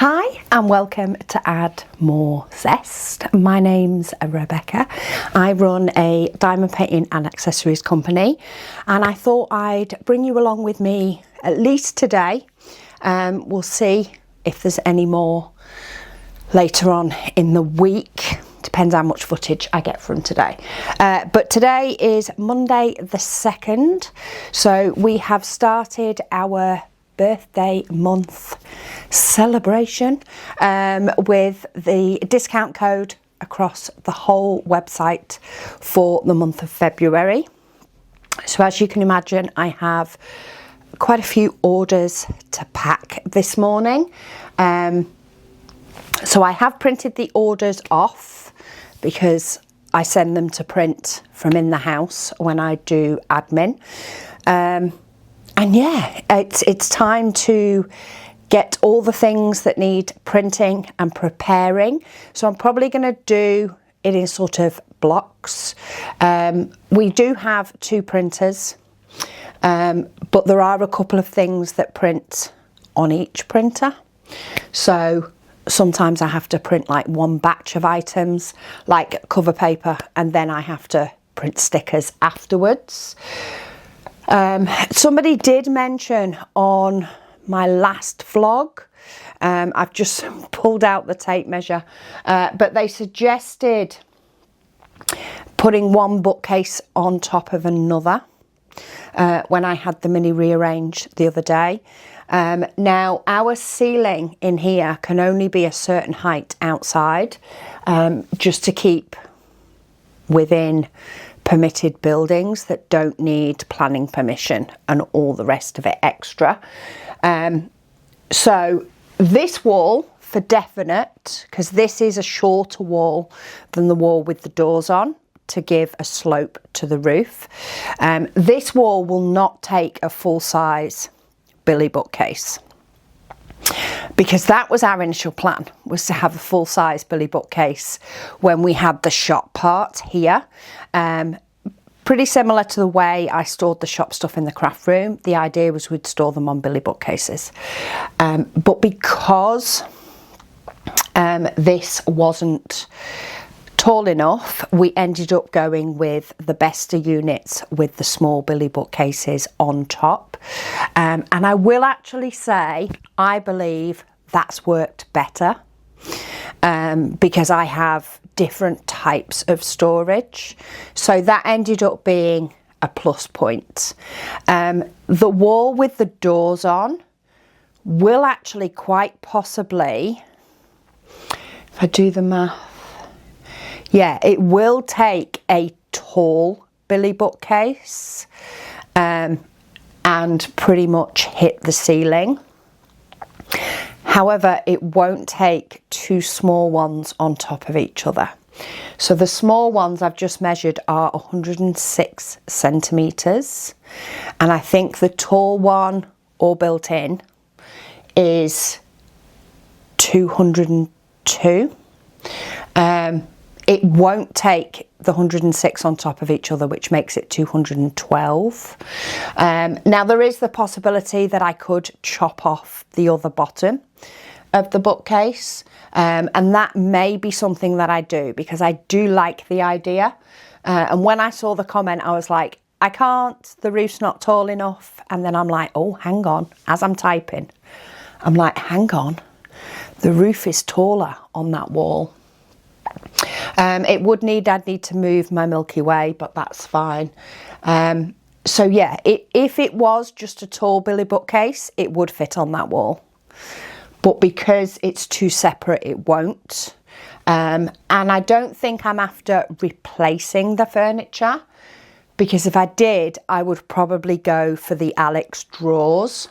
Hi and welcome to Add More Zest. My name's Rebecca. I run a diamond painting and accessories company, and I thought I'd bring you along with me at least today. We'll see if there's any more later on in the week. Depends how much footage I get from today. But today is Monday the 2nd, so we have started our birthday month celebration with the discount code across the whole website for the month of February. So as you can imagine, I have quite a few orders to pack this morning. So I have printed the orders off because I send them to print from in the house when I do admin. And yeah, it's time to get all the things that need printing and preparing. So I'm probably going to do it in sort of blocks. We do have 2 printers, but there are a couple of things that print on each printer. So sometimes I have to print like one batch of items, like cover paper, and then I have to print stickers afterwards. Somebody did mention on my last vlog, I've just pulled out the tape measure, but they suggested putting one bookcase on top of another when I had the mini rearranged the other day. Now our ceiling in here can only be a certain height outside, just to keep within permitted buildings that don't need planning permission and all the rest of it extra. So this wall for definite, because this is a shorter wall than the wall with the doors on to give a slope to the roof. This wall will not take a full-size Billy bookcase, because that was our initial plan, was to have a full-size Billy bookcase when we had the shop part here. Pretty similar to the way I stored the shop stuff in the craft room. The idea was we'd store them on Billy bookcases. But because this wasn't tall enough, we ended up going with the Bester units with the small Billy bookcases on top. And I will actually say, I believe that's worked better, because I have different types of storage. So that ended up being a plus point. The wall with the doors on will actually quite possibly, if I do the math, yeah, it will take a tall Billy bookcase and pretty much hit the ceiling. However, it won't take 2 small ones on top of each other. So the small ones I've just measured are 106 centimetres. And I think the tall one, all built in, is 202. It won't take the 106 on top of each other, which makes it 212. Now there is the possibility that I could chop off the other bottom of the bookcase, and that may be something that I do, because I do like the idea. And when I saw the comment, I was like, I can't, the roof's not tall enough. And then I'm like, oh, hang on, as I'm typing, I'm like, hang on, the roof is taller on that wall. I'd need to move my Milky Way, but that's fine. So yeah, if it was just a tall Billy bookcase, it would fit on that wall. But because it's 2 separate, it won't. And I don't think I'm after replacing the furniture, because if I did, I would probably go for the Alex drawers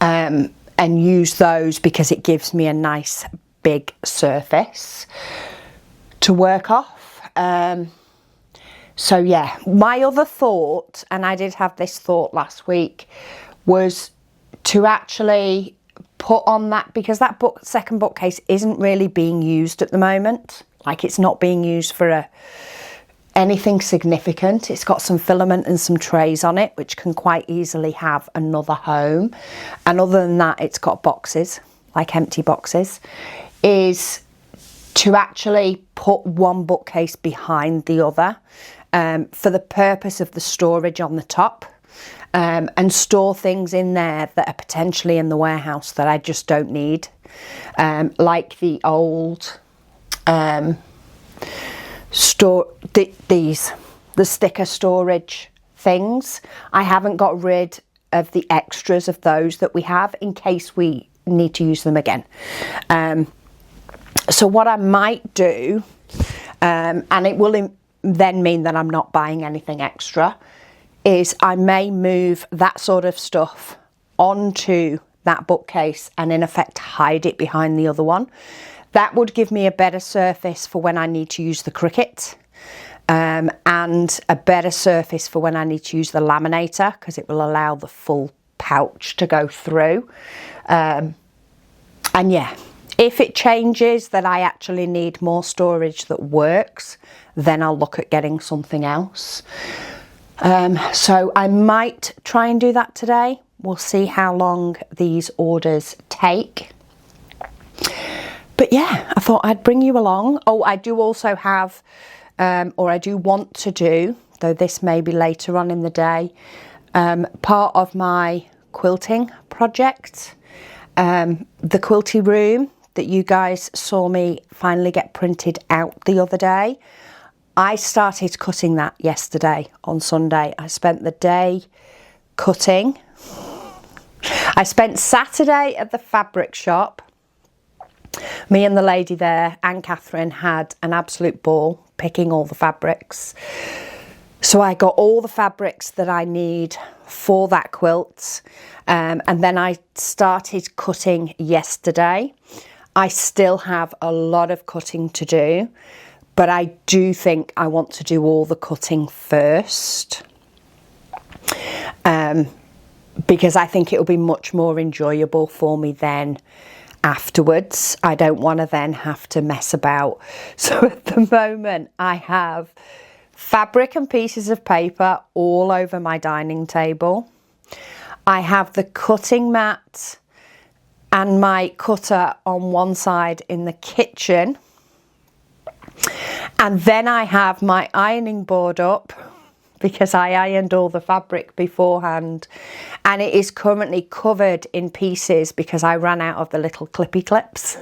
and use those, because it gives me a nice big surface to work off. So yeah, my other thought, and I did have this thought last week, was to actually put on that, because that second bookcase isn't really being used at the moment. Like, it's not being used for anything significant. It's got some filament and some trays on it, which can quite easily have another home. And other than that, it's got boxes like empty boxes, is to actually put one bookcase behind the other for the purpose of the storage on the top, and store things in there that are potentially in the warehouse that I just don't need, like the old the sticker storage things. I haven't got rid of the extras of those that we have in case we need to use them again. So what I might do, and it will then mean that I'm not buying anything extra, is I may move that sort of stuff onto that bookcase and in effect hide it behind the other one. That would give me a better surface for when I need to use the Cricut, and a better surface for when I need to use the laminator, because it will allow the full pouch to go through. And yeah, if it changes that I actually need more storage that works, then I'll look at getting something else. So I might try and do that today. We'll see how long these orders take. But yeah, I thought I'd bring you along. Oh, I do also have, or I do want to do, though this may be later on in the day, part of my quilting project, the quilty room that you guys saw me finally get printed out the other day. I started cutting that yesterday on Sunday. I spent the day cutting. I spent Saturday at the fabric shop. Me and the lady there, Anne Catherine, had an absolute ball picking all the fabrics. So I got all the fabrics that I need for that quilt, and then I started cutting yesterday. I still have a lot of cutting to do, but I do think I want to do all the cutting first, because I think it will be much more enjoyable for me then afterwards. I don't want to then have to mess about. So at the moment I have fabric and pieces of paper all over my dining table. I have the cutting mat and my cutter on one side in the kitchen, and then I have my ironing board up because I ironed all the fabric beforehand, and it is currently covered in pieces because I ran out of the little clippy clips.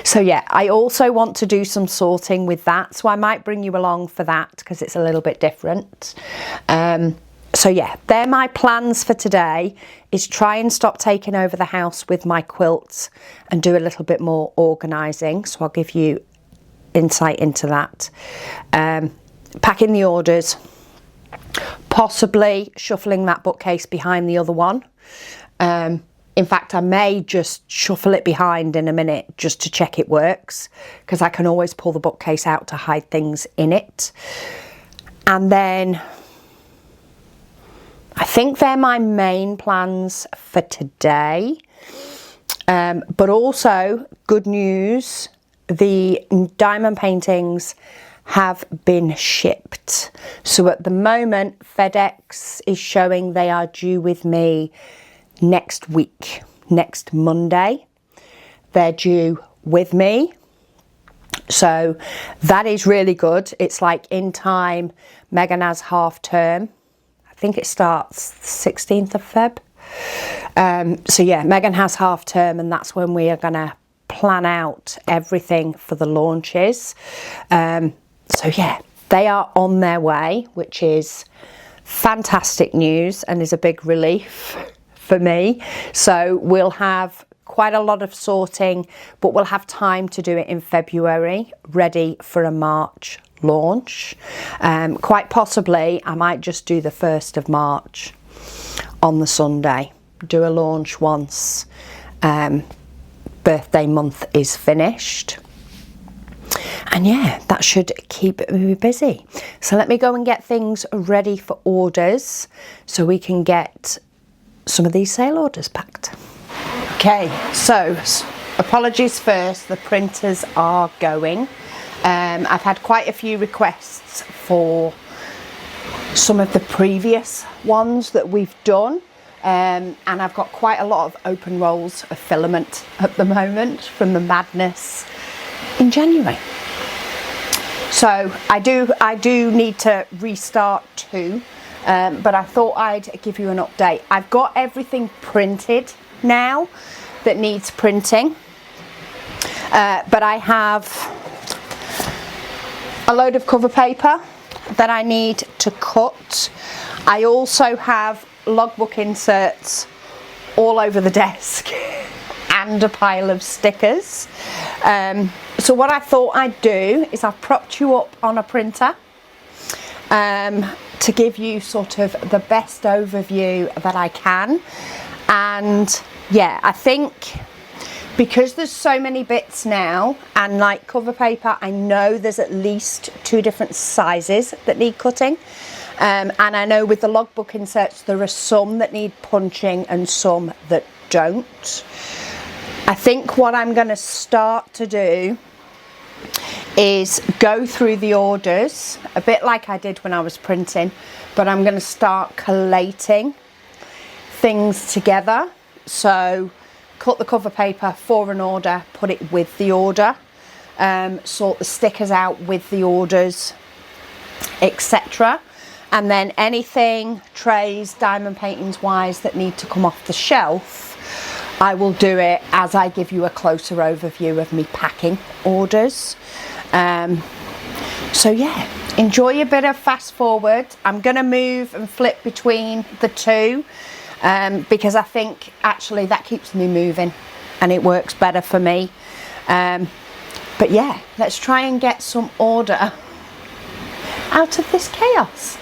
So yeah, I also want to do some sorting with that, so I might bring you along for that because it's a little bit different. So yeah, they're my plans for today, is try and stop taking over the house with my quilts and do a little bit more organising. So I'll give you insight into that. Packing the orders, possibly shuffling that bookcase behind the other one. In fact, I may just shuffle it behind in a minute just to check it works, because I can always pull the bookcase out to hide things in it. And then I think they're my main plans for today. But also, good news, the diamond paintings have been shipped. So at the moment, FedEx is showing they are due with me next week, next Monday. They're due with me. So that is really good. It's like in time. Megan has half term. I think it starts 16th of Feb. So yeah, Megan has half term, and that's when we are going to plan out everything for the launches. So yeah, they are on their way, which is fantastic news and is a big relief for me. So we'll have quite a lot of sorting, but we'll have time to do it in February, ready for a March launch. Quite possibly I might just do the 1st of March on the Sunday, do a launch once birthday month is finished. And yeah, that should keep me busy. So let me go and get things ready for orders so we can get some of these sale orders packed. Okay, so apologies first, the printers are going. I've had quite a few requests for some of the previous ones that we've done. and I've got quite a lot of open rolls of filament at the moment from the madness in January. So I do need to restart too, but I thought I'd give you an update. I've got everything printed now that needs printing, but I have a load of cover paper that I need to cut. I also have logbook inserts all over the desk and a pile of stickers. So what I thought I'd do is I've propped you up on a printer to give you sort of the best overview that I can. And yeah, I think because there's so many bits now, and like cover paper, I know there's at least 2 different sizes that need cutting. And I know with the logbook inserts, there are some that need punching and some that don't. I think what I'm going to start to do is go through the orders, a bit like I did when I was printing, but I'm going to start collating things together. So cut the cover paper for an order, put it with the order, sort the stickers out with the orders, etc. And then anything, trays, diamond paintings wise, that need to come off the shelf, I will do it as I give you a closer overview of me packing orders. So yeah, enjoy a bit of fast forward. I'm going to move and flip between the two because I think actually that keeps me moving and it works better for me. But yeah, let's try and get some order out of this chaos.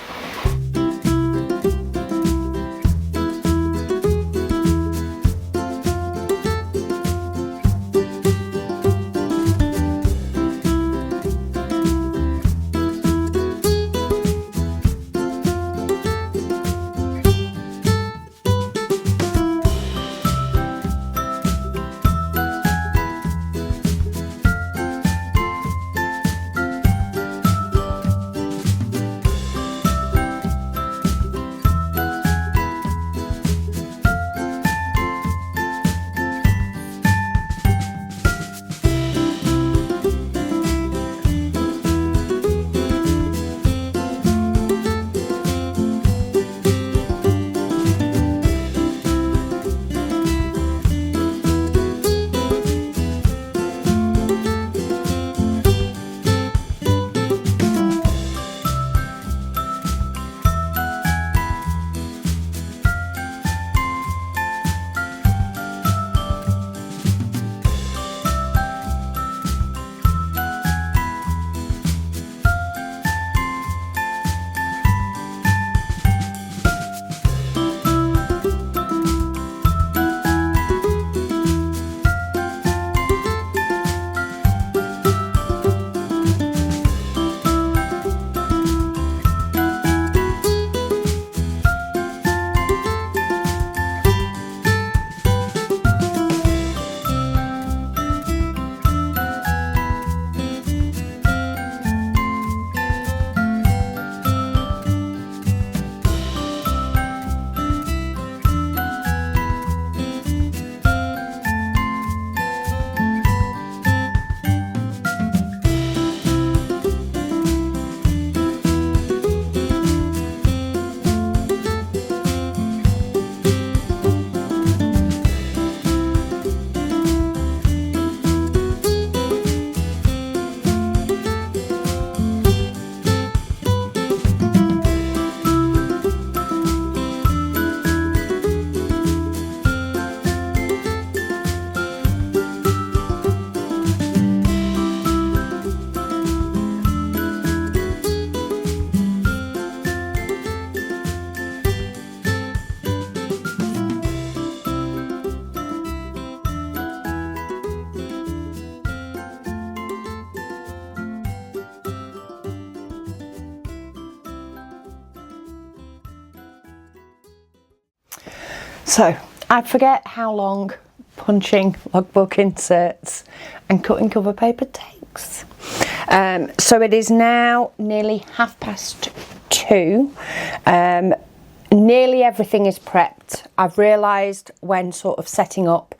So I forget how long punching logbook inserts and cutting cover paper takes. So it is now nearly 2:30. nearly everything is prepped. I've realised when sort of setting up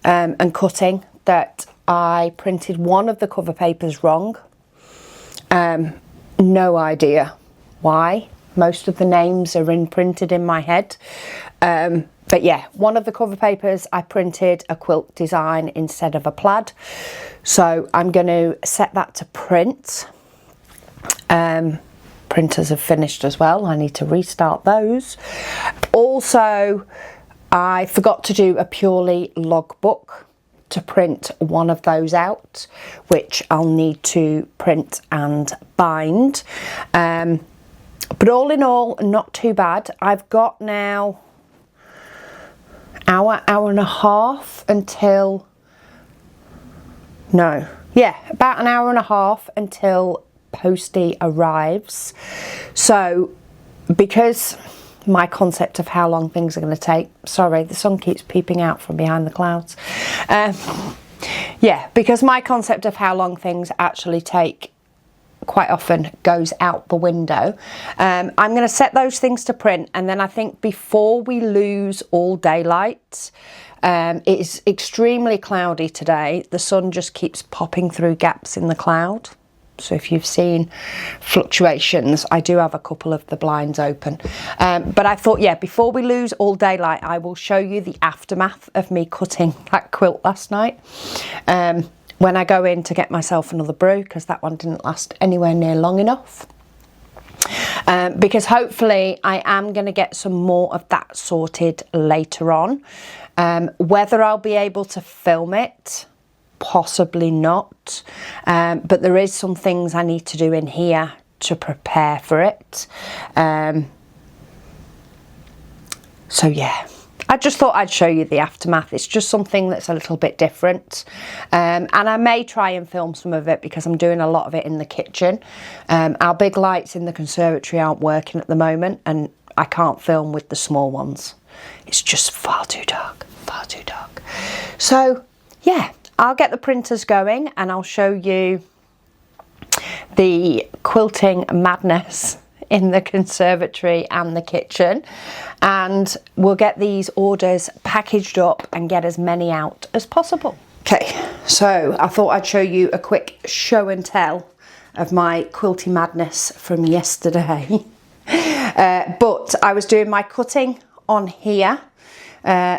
and cutting that I printed one of the cover papers wrong. No idea why. Most of the names are imprinted in my head. But yeah, one of the cover papers I printed a quilt design instead of a plaid. So I'm going to set that to print. Printers have finished as well. I need to restart those. Also, I forgot to do a purely logbook to print one of those out, which I'll need to print and bind. But all in all, not too bad. I've got now hour and a half until, no, yeah, about an hour and a half until Postie arrives. So because my concept of how long things are going to take, sorry, the sun keeps peeping out from behind the clouds. Yeah, because my concept of how long things actually take quite often goes out the window. I'm going to set those things to print, and then I think before we lose all daylight, it is extremely cloudy today. The sun just keeps popping through gaps in the cloud. So if you've seen fluctuations, I do have a couple of the blinds open. But I thought, yeah, before we lose all daylight, I will show you the aftermath of me cutting that quilt last night. When I go in to get myself another brew, because that one didn't last anywhere near long enough. Because hopefully I am going to get some more of that sorted later on. Whether I'll be able to film it, possibly not, but there is some things I need to do in here to prepare for it. So yeah, I just thought I'd show you the aftermath. It's just something that's a little bit different, and I may try and film some of it because I'm doing a lot of it in the kitchen. Our big lights in the conservatory aren't working at the moment, and I can't film with the small ones. It's just far too dark, far too dark. So yeah, I'll get the printers going and I'll show you the quilting madness in the conservatory and the kitchen, and we'll get these orders packaged up and get as many out as possible. Okay, so I thought I'd show you a quick show and tell of my quilty madness from yesterday. But I was doing my cutting on here.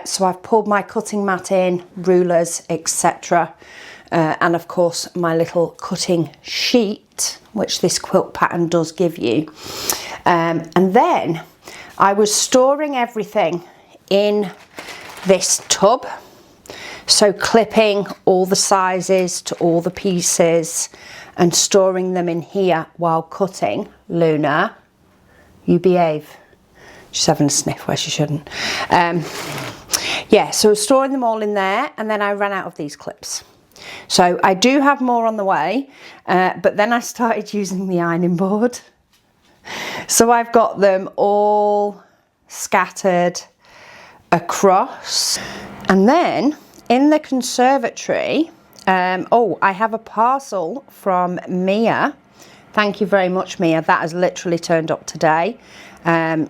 So I've pulled my cutting mat in, rulers, etc. And of course my little cutting sheet, which this quilt pattern does give you. And then I was storing everything in this tub. So clipping all the sizes to all the pieces and storing them in here while cutting. Luna, you behave. She's having a sniff where she shouldn't. Yeah, so storing them all in there, and then I ran out of these clips. So I do have more on the way, but then I started using the ironing board. So I've got them all scattered across. And then in the conservatory, oh, I have a parcel from Mia. Thank you very much, Mia. That has literally turned up today.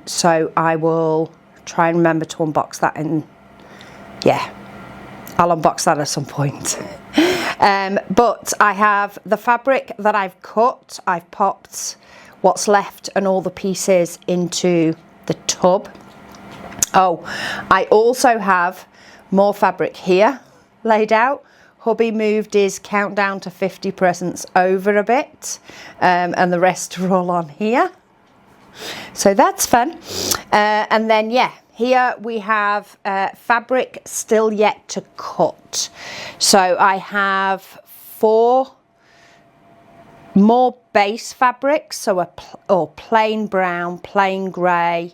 So I will try and remember to unbox that, and yeah, I'll unbox that at some point. But I have the fabric that I've cut. I've popped what's left and all the pieces into the tub. Oh, I also have more fabric here laid out. Hubby moved his countdown to 50 presents over a bit, and the rest are all on here. So that's fun. And then, yeah, here we have fabric still yet to cut. So I have 4 more base fabrics, so plain brown, plain grey,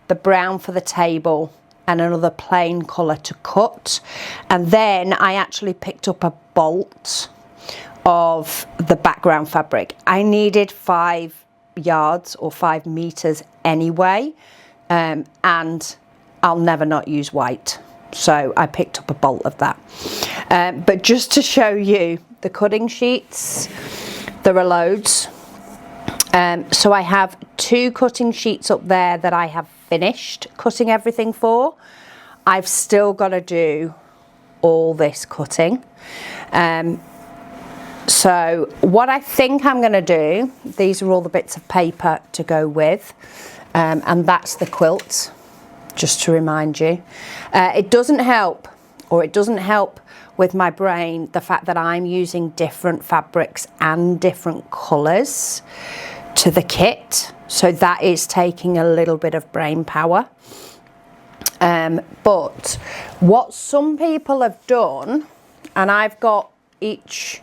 the brown for the table, and another plain colour to cut. And then I actually picked up a bolt of the background fabric. I needed 5 yards or 5 meters anyway, and I'll never not use white, so I picked up a bolt of that. But just to show you the cutting sheets, there are loads. So I have 2 cutting sheets up there that I have finished cutting everything for. I've still got to do all this cutting. So what I think I'm going to do, these are all the bits of paper to go with, and that's the quilt, just to remind you. It doesn't help with my brain the fact that I'm using different fabrics and different colours to the kit, so that is taking a little bit of brain power. But what some people have done, and I've got each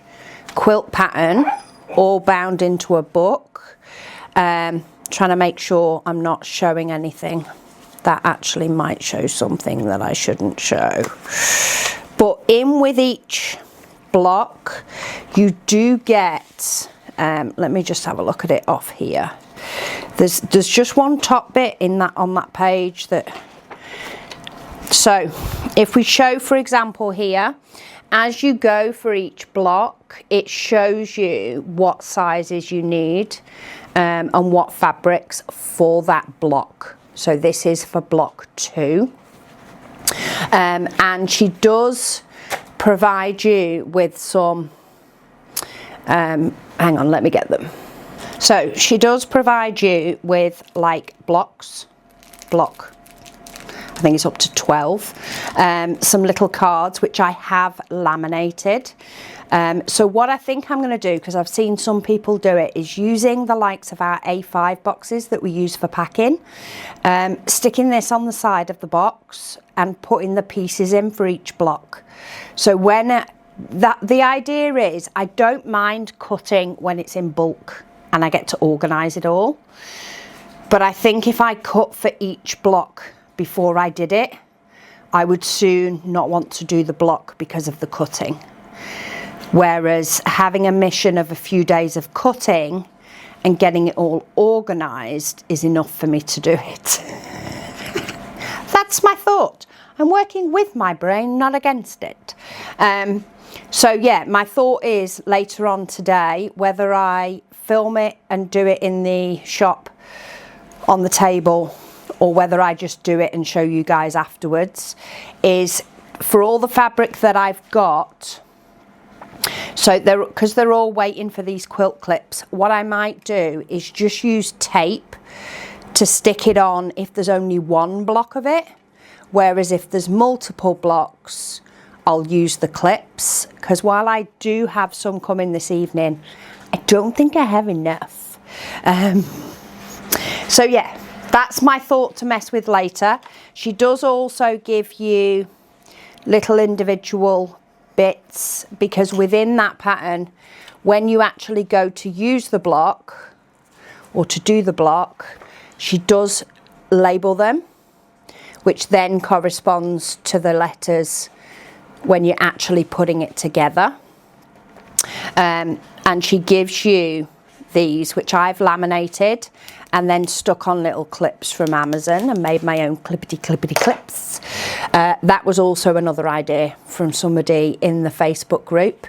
quilt pattern all bound into a book, trying to make sure I'm not showing anything that actually might show something that I shouldn't show. But in with each block you do get, let me just have a look at it off here. There's just one top bit in that, on that page, that, so if we show, for example, here, as you go for each block, it shows you what sizes you need and what fabrics for that block. So this is for block 2. And she does provide you with some, hang on, let me get them. So she does provide you with like block, I think it's up to 12, some little cards which I have laminated. So what I think I'm going to do, because I've seen some people do it, is using the likes of our A5 boxes that we use for packing, sticking this on the side of the box and putting the pieces in for each block. So when the idea is, I don't mind cutting when it's in bulk and I get to organise it all, but I think if I cut for each block before I did it, I would soon not want to do the block because of the cutting. Whereas having a mission of a few days of cutting and getting it all organised is enough for me to do it. That's my thought. I'm working with my brain, not against it. So yeah, my thought is later on today, whether I film it and do it in the shop on the table, or whether I just do it and show you guys afterwards, is for all the fabric that I've got. So because they're all waiting for these quilt clips, what I might do is just use tape to stick it on if there's only one block of it, whereas if there's multiple blocks, I'll use the clips, because while I do have some coming this evening, I don't think I have enough. So yeah, that's my thought to mess with later. She does also give you little individual bits, because within that pattern, when you actually go to use the block or to do the block, she does label them, which then corresponds to the letters when you're actually putting it together. And she gives you these, which I've laminated and then stuck on little clips from Amazon and made my own clippity clips. That was also another idea from somebody in the Facebook group.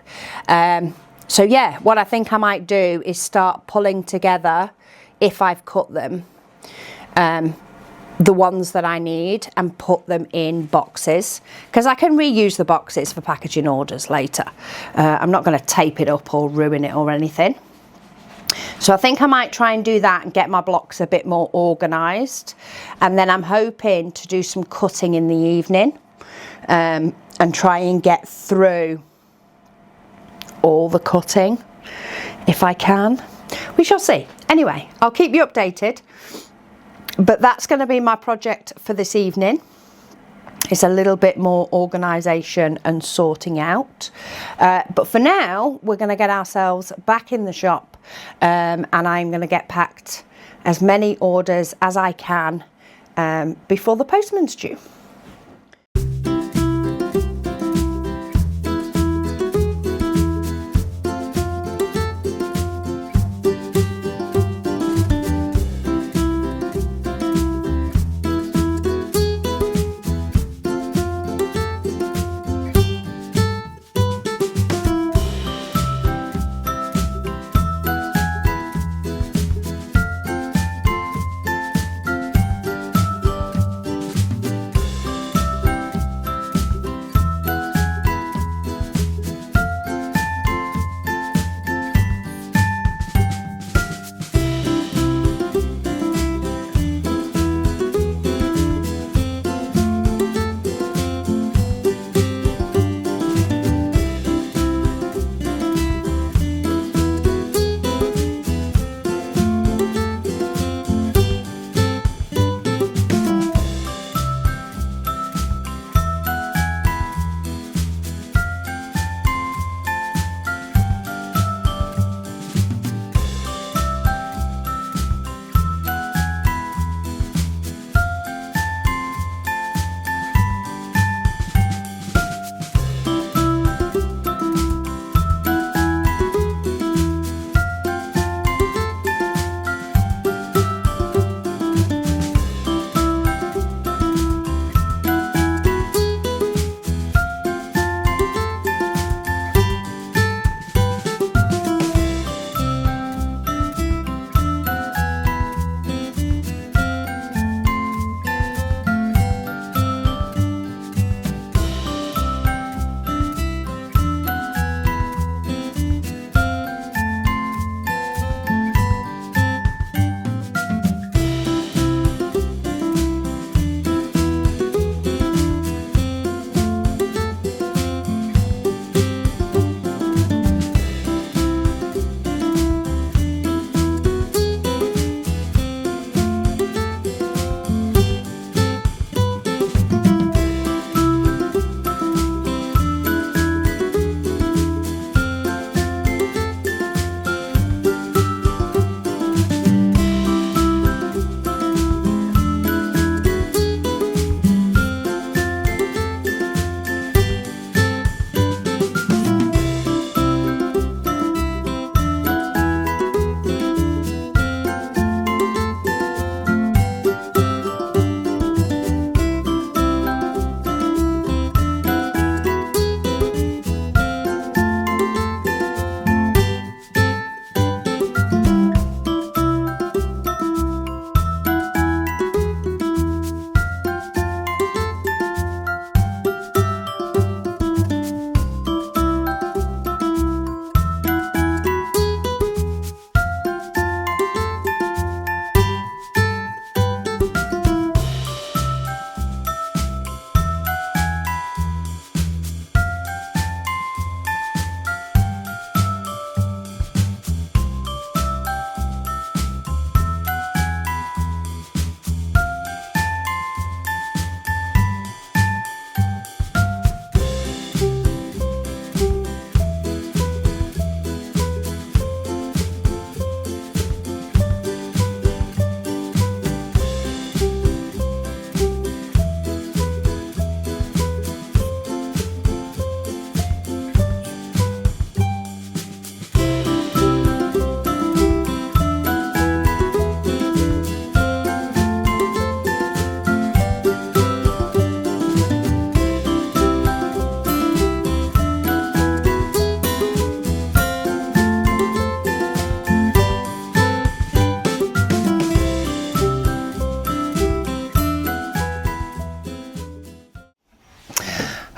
So yeah, what I think I might do is start pulling together, if I've cut them, the ones that I need and put them in boxes, because I can reuse the boxes for packaging orders later. I'm not going to tape it up or ruin it or anything. So I think I might try and do that and get my blocks a bit more organised, and then I'm hoping to do some cutting in the evening, and try and get through all the cutting if I can. We shall see. Anyway, I'll keep you updated, but that's going to be my project for this evening. It's a little bit more organisation and sorting out, but for now we're going to get ourselves back in the shop, and I'm going to get packed as many orders as I can before the postman's due.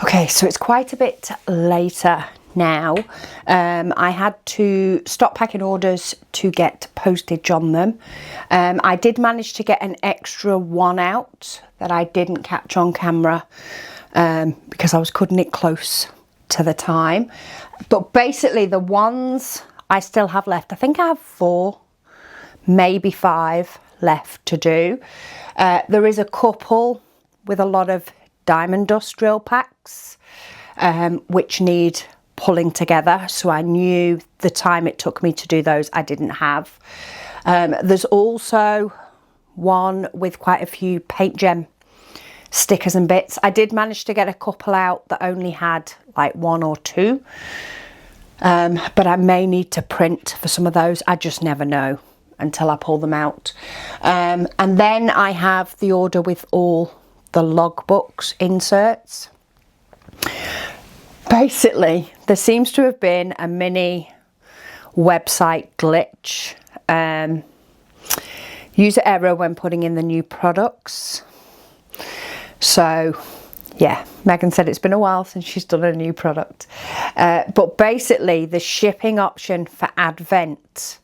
Okay, so it's quite a bit later now. I had to stop packing orders to get postage on them. I did manage to get an extra one out that I didn't catch on camera because I was cutting it close to the time. But basically the ones I still have left, I think I have 4, maybe 5 left to do. There is a couple with a lot of diamond dust drill packs which need pulling together, so I knew the time it took me to do those I didn't have. There's also one with quite a few paint gem stickers and bits. I did manage to get a couple out that only had like 1 or 2, but I may need to print for some of those. I just never know until I pull them out. And then I have the order with all the logbooks inserts. Basically, there seems to have been a mini website glitch, user error when putting in the new products. So yeah, Megan said it's been a while since she's done a new product. But basically the shipping option for Advent,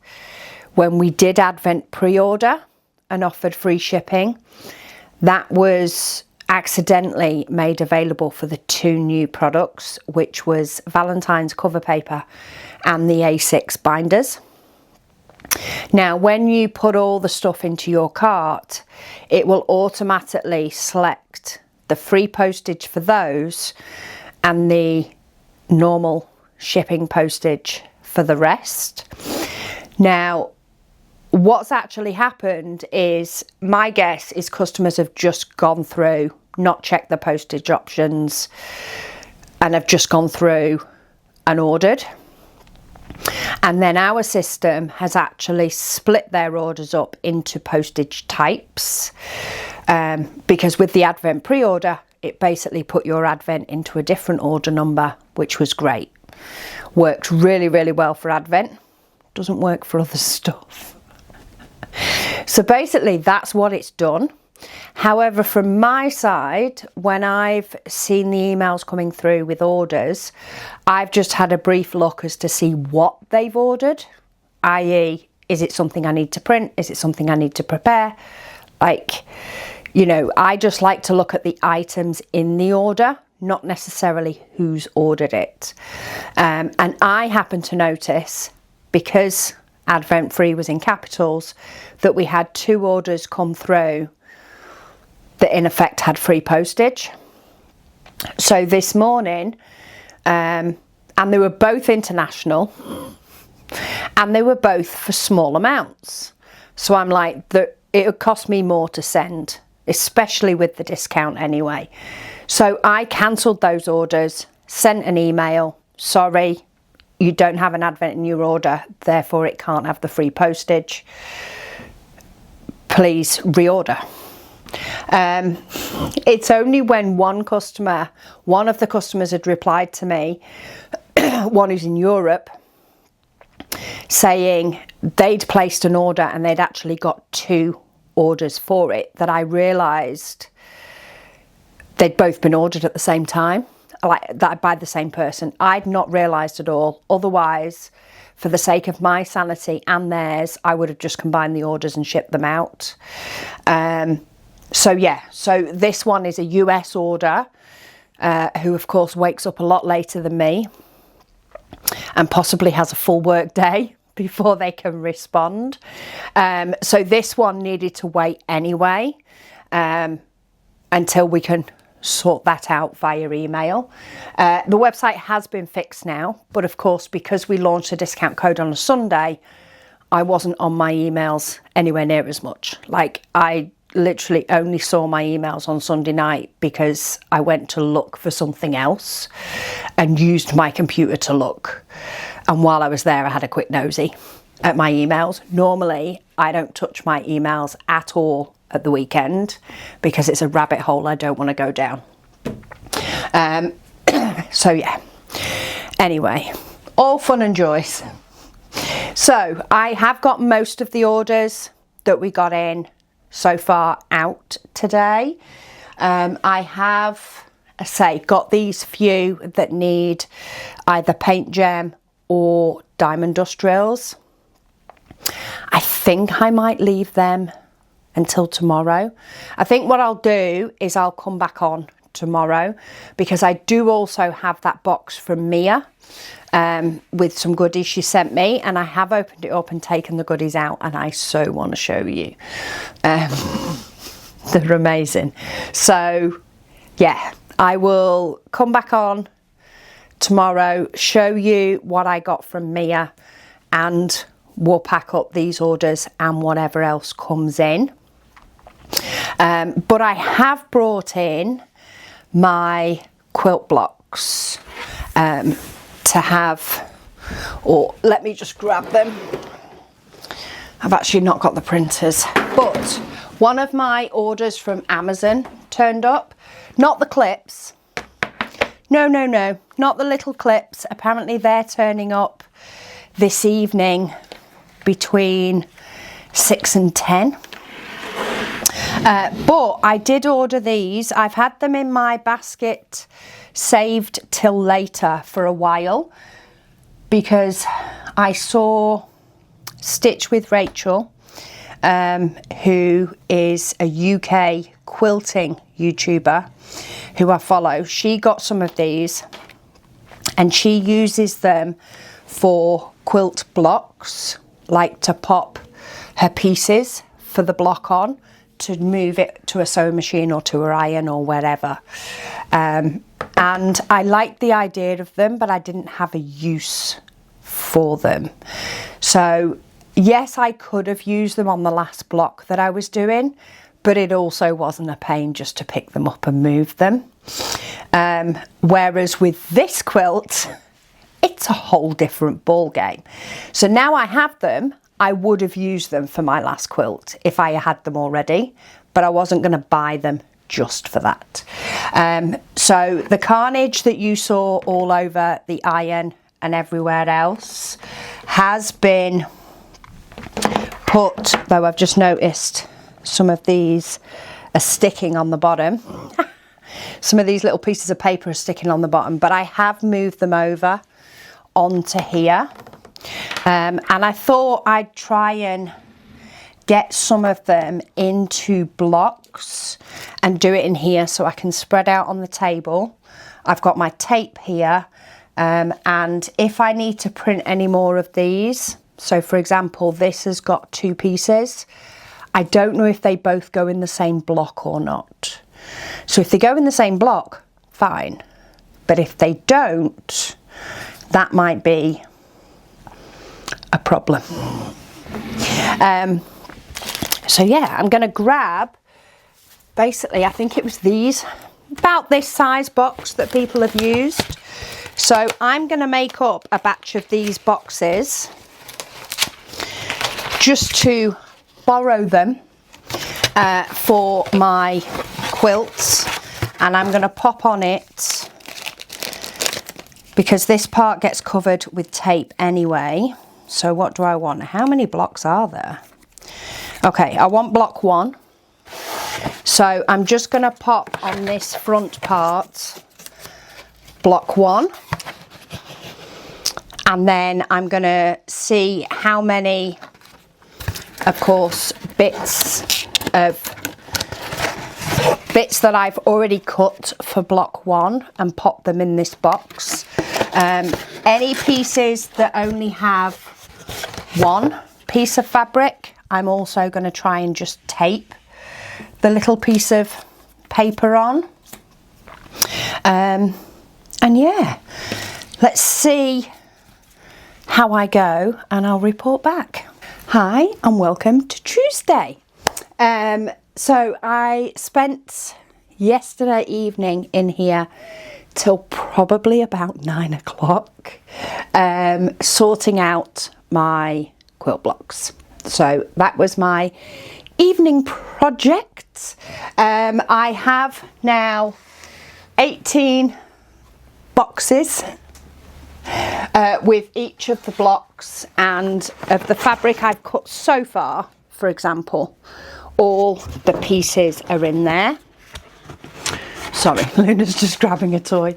when we did Advent pre-order and offered free shipping, that was accidentally made available for the 2 new products, which was Valentine's cover paper and the A6 binders. Now, when you put all the stuff into your cart, it will automatically select the free postage for those and the normal shipping postage for the rest. Now, what's actually happened is, my guess is customers have just gone through, not checked the postage options, and have just gone through and ordered. And then our system has actually split their orders up into postage types, because with the Advent pre-order, it basically put your Advent into a different order number, which was great. Worked really, really well for Advent. Doesn't work for other stuff. So basically that's what it's done. However, from my side, when I've seen the emails coming through with orders, I've just had a brief look as to see what they've ordered, i.e., is it something I need to print? Is it something I need to prepare? Like, you know, I just like to look at the items in the order, not necessarily who's ordered it. And I happen to notice, because Advent Free was in capitals, that we had 2 orders come through that in effect had free postage. So this morning, and they were both international, and they were both for small amounts. So I'm like, it would cost me more to send, especially with the discount anyway. So I cancelled those orders, sent an email, sorry, you don't have an Advent in your order, therefore it can't have the free postage. Please reorder. It's only when one of the customers had replied to me, one who's in Europe, saying they'd placed an order and they'd actually got 2 orders for it, that I realised they'd both been ordered at the same time, like that, by the same person. I'd not realised at all. Otherwise, for the sake of my sanity and theirs, I would have just combined the orders and shipped them out. So yeah, so this one is a US order, who of course wakes up a lot later than me and possibly has a full work day before they can respond. So this one needed to wait anyway, until we can sort that out via email. The website has been fixed now, but of course, because we launched a discount code on a Sunday, I wasn't on my emails anywhere near as much. Like, I literally only saw my emails on Sunday night because I went to look for something else and used my computer to look. And while I was there, I had a quick nosy at my emails. Normally, I don't touch my emails at all at the weekend because it's a rabbit hole I don't want to go down. So yeah, anyway, all fun and joys. So I have got most of the orders that we got in so far out today. I have I say, got these few that need either paint gem or diamond dust drills. I think I might leave them until tomorrow. I think what I'll do is I'll come back on tomorrow, because I do also have that box from Mia with some goodies she sent me, and I have opened it up and taken the goodies out, and I so want to show you. They're amazing. So yeah, I will come back on tomorrow, show you what I got from Mia, and we'll pack up these orders and whatever else comes in. But I have brought in my quilt blocks to have, or let me just grab them. I've actually not got the printers, but one of my orders from Amazon turned up. Not the clips. No, not the little clips. Apparently they're turning up this evening between 6 and 10. But I did order these. I've had them in my basket saved till later for a while, because I saw Stitch with Rachel, who is a UK quilting YouTuber who I follow. She got some of these and she uses them for quilt blocks, like to pop her pieces for the block on, to move it to a sewing machine or to her iron or wherever. And I liked the idea of them, but I didn't have a use for them. So yes, I could have used them on the last block that I was doing, but it also wasn't a pain just to pick them up and move them. Whereas with this quilt, it's a whole different ball game. So now I have them, I would have used them for my last quilt if I had them already, but I wasn't going to buy them just for that. So the carnage that you saw all over the iron and everywhere else has been put, though I've just noticed some of these are sticking on the bottom. Some of these little pieces of paper are sticking on the bottom, but I have moved them over onto here. And I thought I'd try and get some of them into blocks and do it in here so I can spread out on the table. I've got my tape here, and if I need to print any more of these, so for example this has got 2 pieces, I don't know if they both go in the same block or not. So if they go in the same block, fine, but if they don't, that might be a problem. So yeah, I'm going to grab, basically I think it was these, about this size box that people have used. So I'm going to make up a batch of these boxes just to borrow them for my quilts, and I'm going to pop on it because this part gets covered with tape anyway. So what do I want? How many blocks are there? Okay, I want block 1. So I'm just going to pop on this front part block 1, and then I'm going to see how many, of course, bits that I've already cut for block 1 and pop them in this box. Any pieces that only have 1 piece of fabric, I'm also going to try and just tape the little piece of paper on. And yeah, let's see how I go and I'll report back. Hi and welcome to Tuesday. So I spent yesterday evening in here till probably about 9 o'clock sorting out my quilt blocks. So that was my evening project. I have now 18 boxes with each of the blocks, and of the fabric I've cut so far, for example, all the pieces are in there. Sorry, Luna's just grabbing a toy.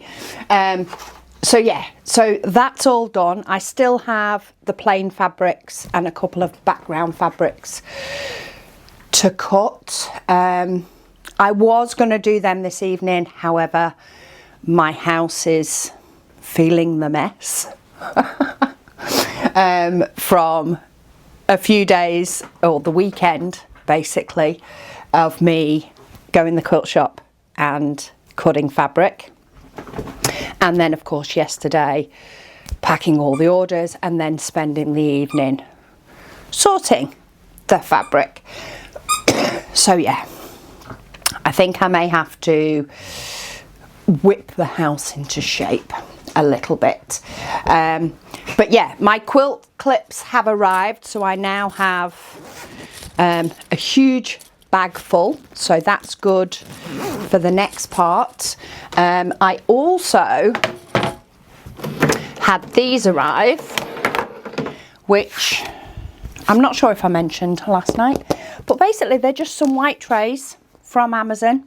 So yeah, so that's all done. I still have the plain fabrics and a couple of background fabrics to cut. I was going to do them this evening, however, my house is feeling the mess from a few days, or the weekend basically, of me going to the quilt shop and cutting fabric. And then of course yesterday packing all the orders and then spending the evening sorting the fabric. So yeah, I think I may have to whip the house into shape a little bit. But yeah, my quilt clips have arrived, so I now have a huge bag full, so that's good for the next part. I also had these arrive, which I'm not sure if I mentioned last night, but basically they're just some white trays from Amazon.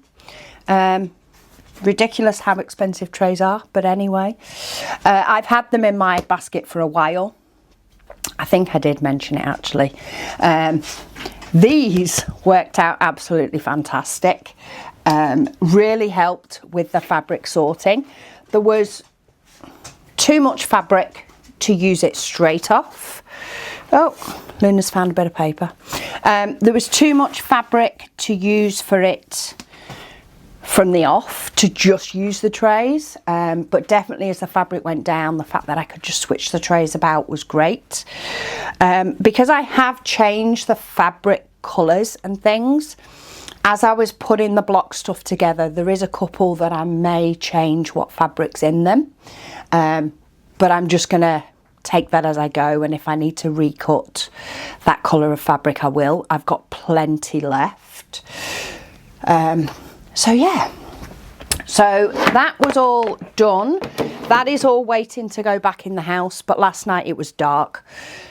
Ridiculous how expensive trays are, but anyway, I've had them in my basket for a while. I think I did mention it actually. These worked out absolutely fantastic. Really helped with the fabric sorting. There was too much fabric to use it straight off. Oh, Luna's found a bit of paper. There was too much fabric to use for it from the off to just use the trays, but definitely as the fabric went down, the fact that I could just switch the trays about was great. Because I have changed the fabric colours and things, as I was putting the block stuff together, there is a couple that I may change what fabric's in them, but I'm just gonna take that as I go, and if I need to recut that colour of fabric I will. I've got plenty left. So yeah, so that was all done. That is all waiting to go back in the house, but last night it was dark,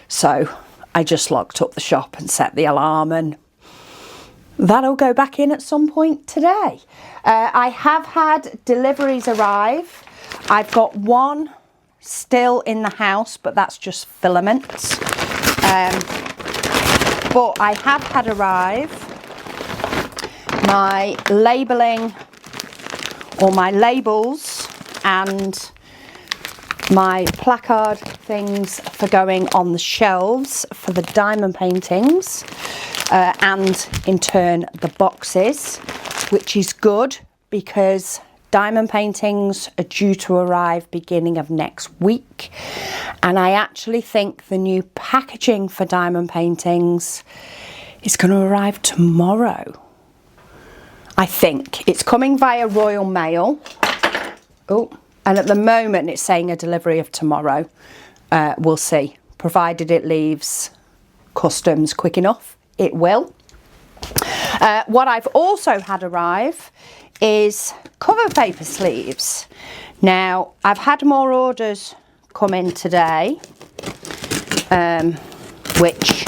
so I just locked up the shop and set the alarm, and that'll go back in at some point today. I have had deliveries arrive. I've got one still in the house, but that's just filaments. But I have had arrive my labelling, or my labels, and my placard things for going on the shelves for the diamond paintings, and in turn the boxes, which is good because diamond paintings are due to arrive beginning of next week, and I actually think the new packaging for diamond paintings is going to arrive tomorrow. I think it's coming via Royal Mail. Oh, and at the moment it's saying a delivery of tomorrow. We'll see, provided it leaves customs quick enough, it will. What I've also had arrive is cover paper sleeves. Now, I've had more orders come in today, which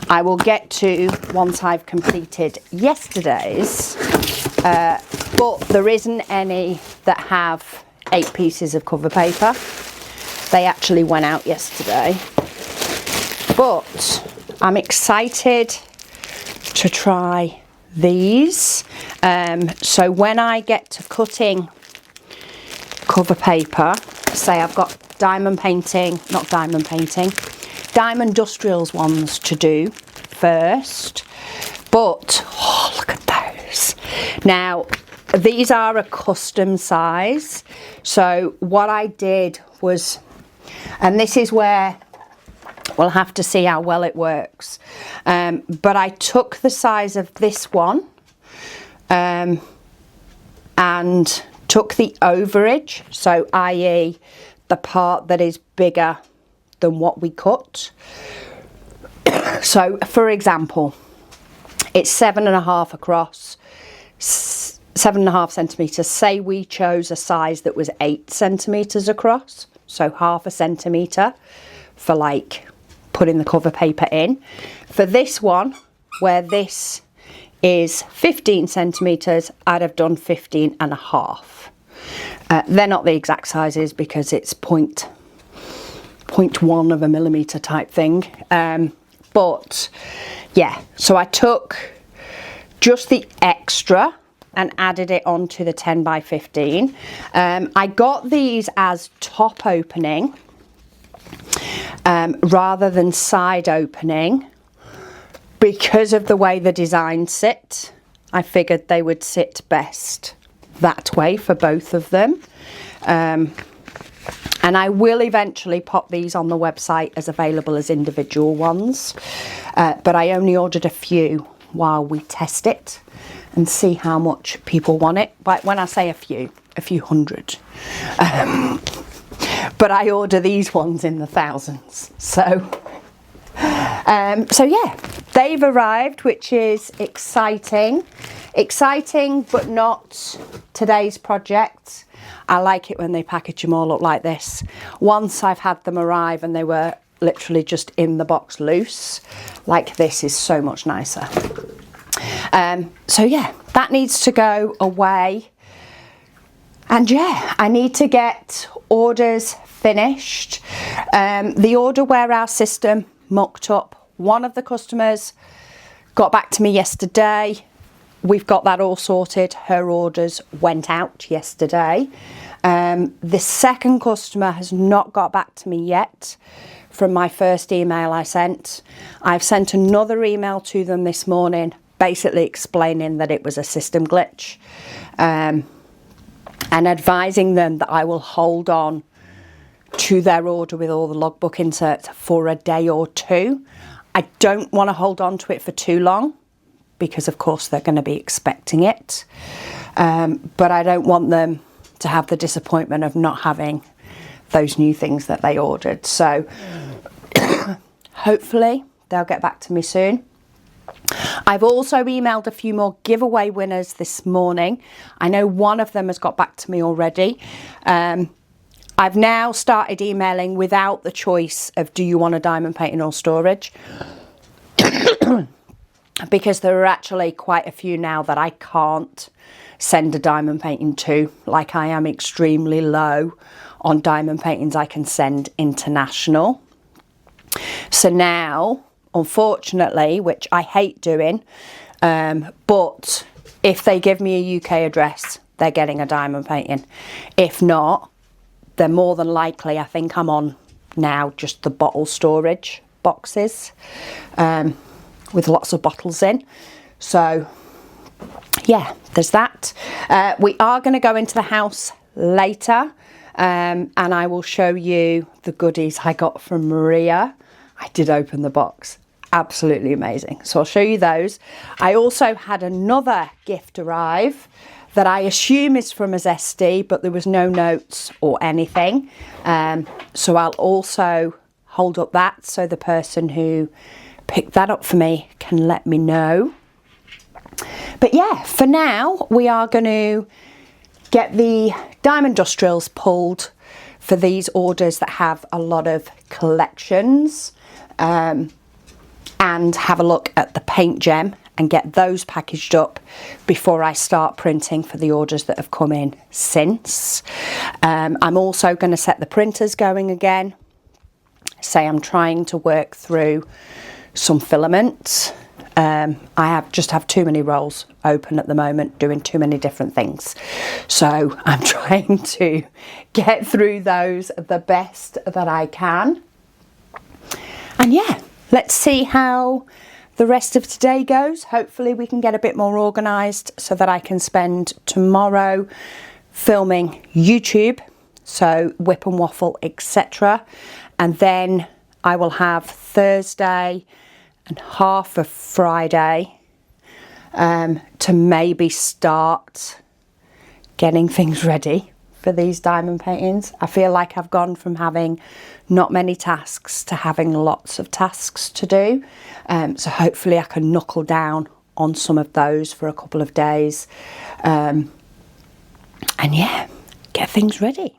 I will get to once I've completed yesterday's, but there isn't any that have 8 pieces of cover paper. They actually went out yesterday, but I'm excited to try these. So when I get to cutting cover paper, say I've got diamond industrials ones to do first, but oh, look at those. Now these are a custom size, so what I did was, and this is where we'll have to see how well it works, but I took the size of this one and took the overage, so i.e. the part that is bigger than what we cut. So for example, it's 7.5 across, 7.5 centimetres. Say we chose a size that was 8 centimetres across, so 0.5 centimetre for like putting the cover paper in. For this one, where this is 15 centimetres, I'd have done 15 and a half. They're not the exact sizes because it's 0.1 of a millimetre type thing. But yeah, so I took just the extra and added it onto the 10 by 15. I got these as top opening rather than side opening because of the way the designs sit. I figured they would sit best that way for both of them. And I will eventually pop these on the website as available as individual ones. But I only ordered a few while we test it and see how much people want it. But when I say a few hundred. But I order these ones in the thousands. So yeah, they've arrived, which is exciting. Exciting, but not today's project. I like it when they package them all up like this. Once I've had them arrive and they were literally just in the box loose, like this is so much nicer. So yeah, that needs to go away. And yeah, I need to get orders finished. The order warehouse system mucked up. One of the customers got back to me yesterday. We've got that all sorted. Her orders went out yesterday. The second customer has not got back to me yet from my first email I sent. I've sent another email to them this morning, basically explaining that it was a system glitch, and advising them that I will hold on to their order with all the logbook inserts for a day or two. I don't want to hold on to it for too long because of course they're going to be expecting it. But I don't want them to have the disappointment of not having those new things that they ordered. So hopefully they'll get back to me soon. I've also emailed a few more giveaway winners this morning. I know one of them has got back to me already. I've now started emailing without the choice of do you want a diamond painting or storage? Because there are actually quite a few now that I can't send a diamond painting to. Like I am extremely low on diamond paintings I can send international. So now, unfortunately, which I hate doing, but if they give me a UK address, they're getting a diamond painting. If not, they're more than likely, I think I'm on now just the bottle storage boxes with lots of bottles in. So yeah, there's that. We are going to go into the house later and I will show you the goodies I got from Maria. I did open the box. Absolutely amazing. So I'll show you those. I also had another gift arrive that I assume is from a Zesty, but there was no notes or anything. So I'll also hold up that so the person who picked that up for me can let me know. But yeah, for now, we are going to get the diamond dust drills pulled for these orders that have a lot of collections, and have a look at the paint gem and get those packaged up before I start printing for the orders that have come in since. I'm also going to set the printers going again. Say I'm trying to work through some filaments. I just have too many rolls open at the moment, doing too many different things. So I'm trying to get through those the best that I can. And yeah, let's see how the rest of today goes. Hopefully we can get a bit more organised so that I can spend tomorrow filming YouTube, so whip and waffle, etc. And then I will have Thursday and half of Friday to maybe start getting things ready for these diamond paintings. I feel like I've gone from having not many tasks to having lots of tasks to do. So hopefully I can knuckle down on some of those for a couple of days. And yeah, get things ready.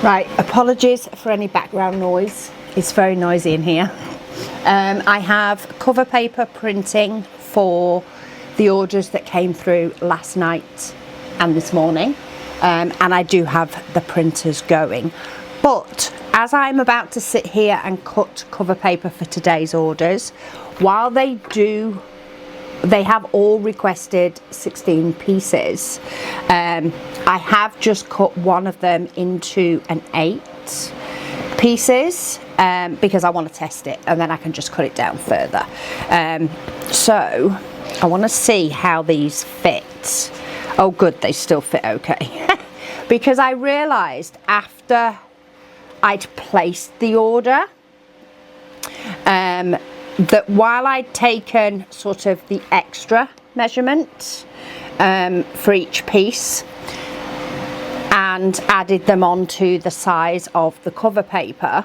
Right, apologies for any background noise. It's very noisy in here. I have cover paper printing for the orders that came through last night and this morning. And I do have the printers going. But as I'm about to sit here and cut cover paper for today's orders, while they have all requested 16 pieces, I have just cut one of them into an 8 pieces because I want to test it and then I can just cut it down further. So I want to see how these fit. Oh good, they still fit okay. Because I realised after I'd placed the order that while I'd taken sort of the extra measurement for each piece and added them onto the size of the cover paper,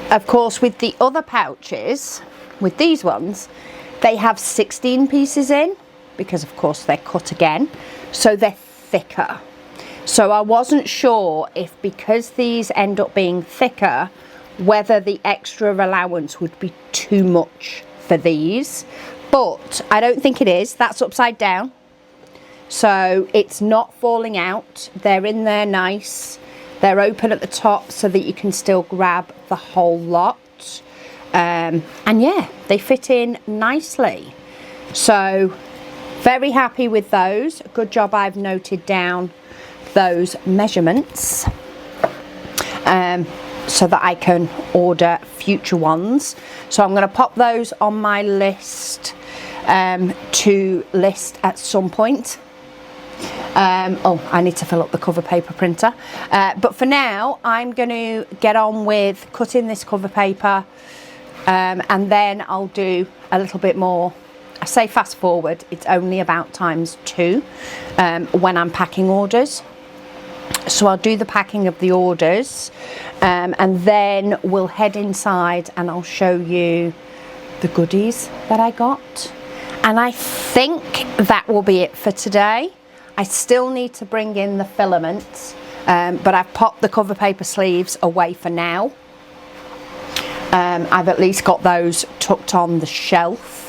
of course with the other pouches, with these ones, they have 16 pieces in because of course they're cut again, so they're thicker. So I wasn't sure if, because these end up being thicker, whether the extra allowance would be too much for these, but I don't think it is. That's upside down, so it's not falling out. They're in there nice. They're open at the top so that you can still grab the whole lot. And yeah, they fit in nicely. So very happy with those. Good job I've noted down those measurements so that I can order future ones. So I'm going to pop those on my list to list at some point. Oh, I need to fill up the cover paper printer, but for now I'm going to get on with cutting this cover paper, and then I'll do a little bit more. I say fast forward, it's only about ×2 when I'm packing orders. So I'll do the packing of the orders, and then we'll head inside and I'll show you the goodies that I got. And I think that will be it for today. I still need to bring in the filaments, but I've popped the cover paper sleeves away for now. I've at least got those tucked on the shelf.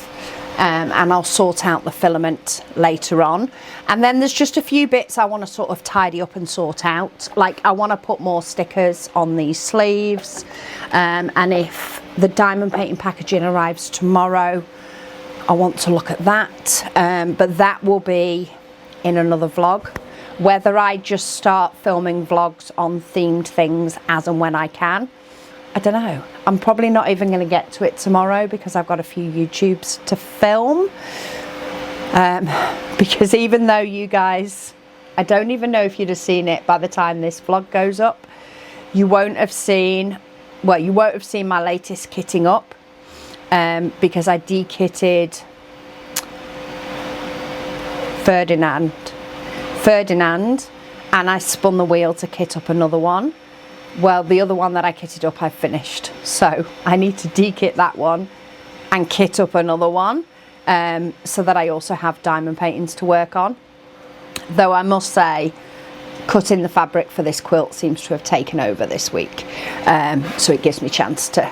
And I'll sort out the filament later on. And then there's just a few bits I want to sort of tidy up and sort out. Like I want to put more stickers on these sleeves, and if the diamond painting packaging arrives tomorrow, I want to look at that, but that will be in another vlog. Whether I just start filming vlogs on themed things as and when I can, I don't know. I'm probably not even going to get to it tomorrow because I've got a few YouTubes to film. Because even though you guys, I don't even know if you'd have seen it by the time this vlog goes up, you won't have seen, well, you won't have seen my latest kitting up, because I de-kitted Ferdinand, and I spun the wheel to kit up another one. Well, the other one that I kitted up, I've finished. So I need to de-kit that one and kit up another one, so that I also have diamond paintings to work on. Though I must say, cutting the fabric for this quilt seems to have taken over this week. So it gives me a chance to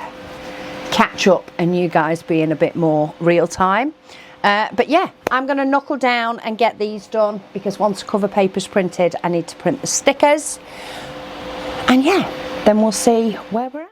catch up and you guys be in a bit more real time. But yeah, I'm going to knuckle down and get these done because once the cover paper's printed, I need to print the stickers. And yeah, then we'll see where we're at.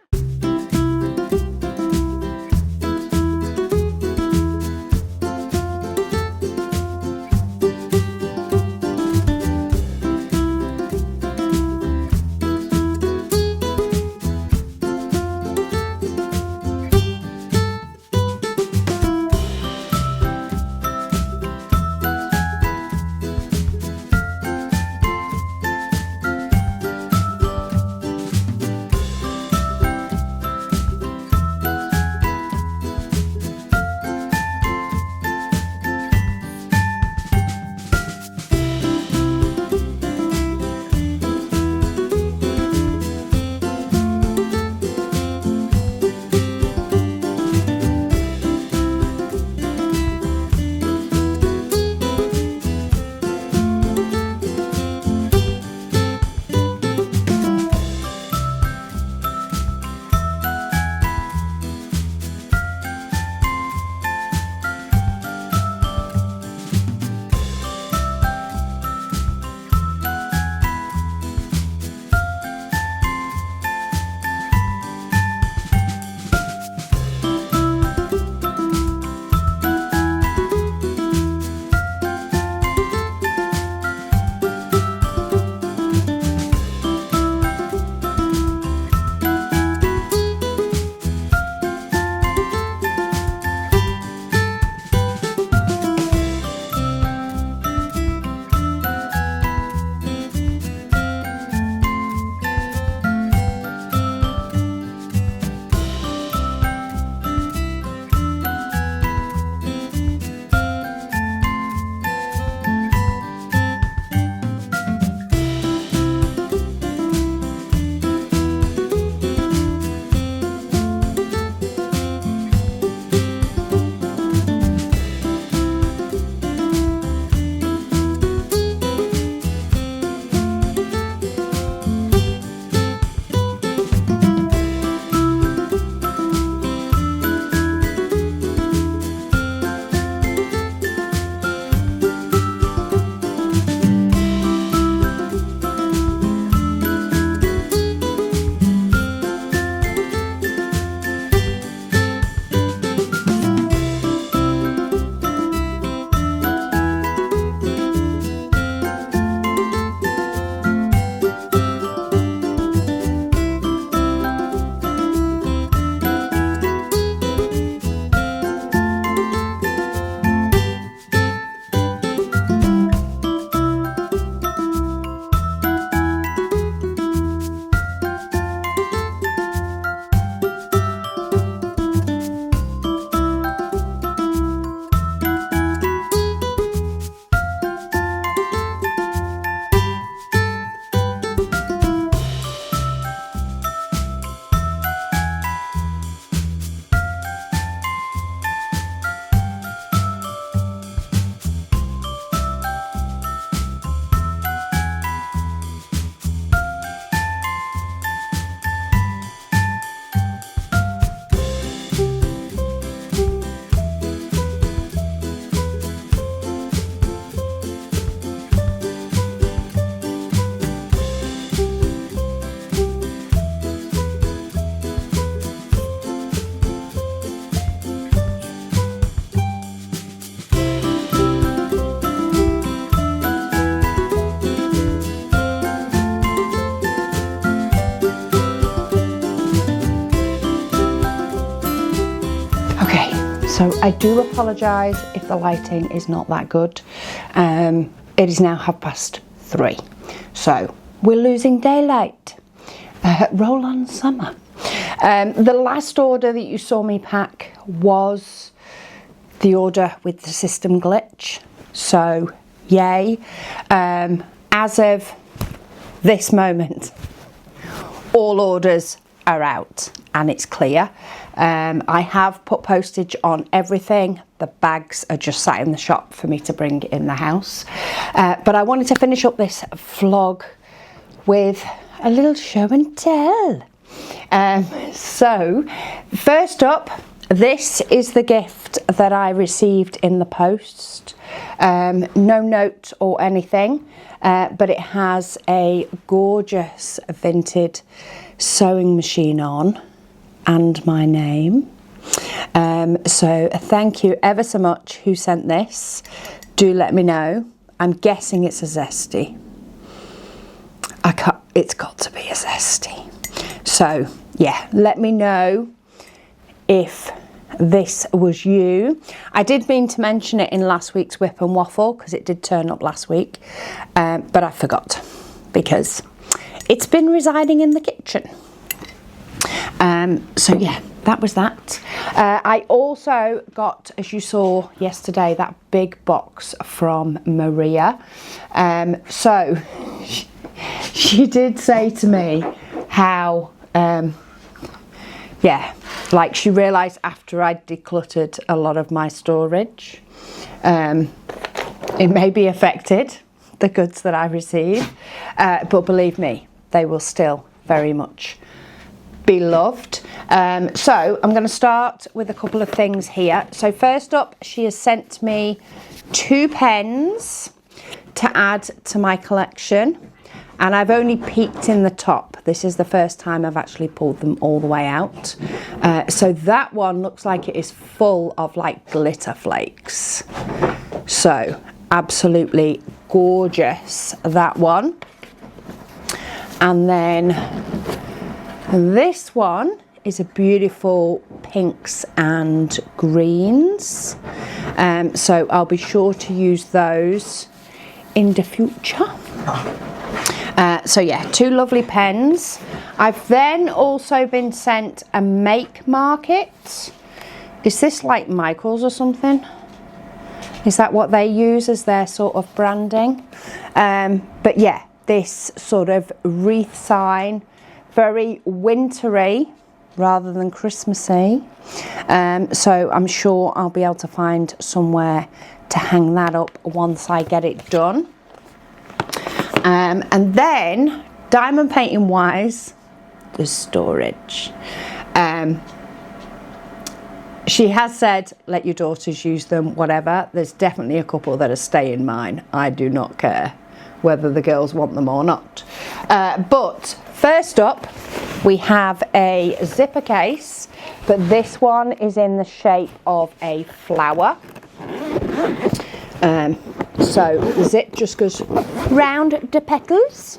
So I do apologise if the lighting is not that good. It is now 3:30, so we're losing daylight. Roll on summer. The last order that you saw me pack was the order with the system glitch, so yay. As of this moment, all orders are out and it's clear. I have put postage on everything. The bags are just sat in the shop for me to bring in the house. But I wanted to finish up this vlog with a little show and tell. So first up, this is the gift that I received in the post. No note or anything, but it has a gorgeous vintage sewing machine on and my name. So thank you ever so much who sent this. Do let me know. I'm guessing it's a Zesty. It's got to be a Zesty. So yeah, let me know if this was you. I did mean to mention it in last week's Whip and Waffle because it did turn up last week, but I forgot because it's been residing in the kitchen. So yeah, that was that. I also got, as you saw yesterday, that big box from Maria. So she did say to me how, yeah, like she realised after I'd decluttered a lot of my storage, it may be affected, the goods that I receive, but believe me, they will still very much be loved. So I'm going to start with a couple of things here. So first up, she has sent me 2 pens to add to my collection, and I've only peeked in the top. This is the first time I've actually pulled them all the way out. So that one looks like it is full of like glitter flakes. So absolutely gorgeous, that one. And then this one is a beautiful pinks and greens. So I'll be sure to use those in the future. So yeah, 2 lovely pens. I've then also been sent a Make Market. Is this like Michael's or something? Is that what they use as their sort of branding? But yeah, this sort of wreath sign, very wintry rather than Christmassy. So I'm sure I'll be able to find somewhere to hang that up once I get it done. And then diamond painting wise, the storage. She has said let your daughters use them, whatever. There's definitely a couple that are staying mine. I do not care whether the girls want them or not. But first up, we have a zipper case, but this one is in the shape of a flower. So the zip just goes round the petals,